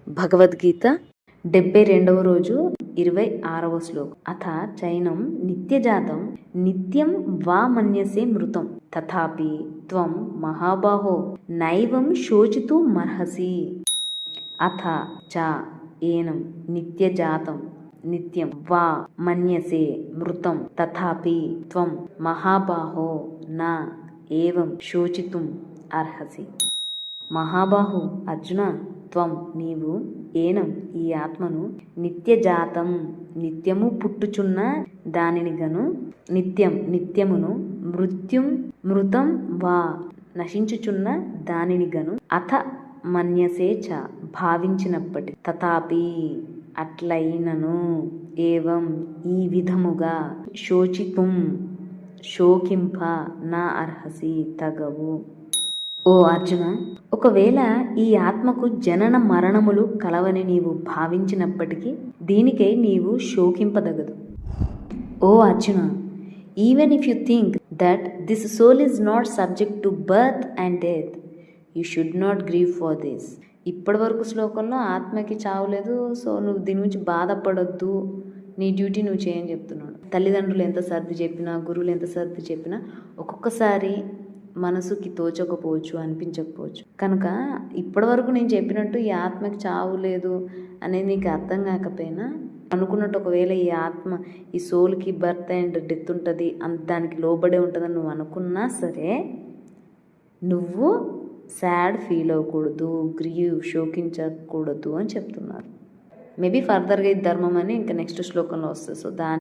భగవద్గీత 72వ రోజు 26వ శ్లోకం. అథ చైనం నిత్యజాతం నిత్యం వా మన్యసే మృతం తథాపి త్వం మహాబాహో నైవం శోచితుమర్హసి. అథ చ ఏనం నిత్యజాతం నిత్యం వా మన్యసే మృతం తథాపి త్వం మహాబాహో న ఏవం శోచితుం అర్హసి. మహాబాహు అర్జున, త్వం నీవు ఏనం ఈ ఆత్మను నిత్యజాతం నిత్యము పుట్టుచున్న దానిని గను నిత్యమును మృత్యుం మృతం వా నశించుచున్న దానిని గను అథ మన్యసే చ భావించినప్పటి తథాపి అట్లయినను ఏవం ఈ విధముగా శోకింప నా అర్హసి తగవు. ఓ అర్జున, ఒకవేళ ఈ ఆత్మకు జనన మరణములు కలవని నీవు భావించినప్పటికీ దీనికై నీవు శోకింపదగదు. ఓ Arjuna, even if you think that this soul is not subject to birth and death, you should not grieve for this. ఇప్పటి వరకు శ్లోకంలో ఆత్మకి చావు లేదు, సో నువ్వు దీని గురించి బాధపడొద్దు, నీ డ్యూటీ నువ్వు చేయని చెప్తున్నాడు. తల్లిదండ్రులు ఎంత సర్ది చెప్పినా, గురువులు ఎంత సర్ది చెప్పినా ఒక్కొక్కసారి మనసుకి తోచకపోవచ్చు, అనిపించకపోవచ్చు. కనుక ఇప్పటి వరకు నేను చెప్పినట్టు ఈ ఆత్మకి చావు లేదు అనేది నీకు అర్థం కాకపోయినా, అనుకున్నట్టు ఒకవేళ ఈ ఆత్మ ఈ సోల్కి బర్త్ అండ్ డెత్ ఉంటుంది, దానికి లోబడే ఉంటుందని నువ్వు అనుకున్నా సరే నువ్వు సాడ్ ఫీల్ అవ్వకూడదు, శోకించకూడదు అని చెప్తున్నారు. మేబీ ఫర్దర్గా ఈ ధర్మం అని ఇంకా నెక్స్ట్ శ్లోకంలో వస్తుంది. సో దాని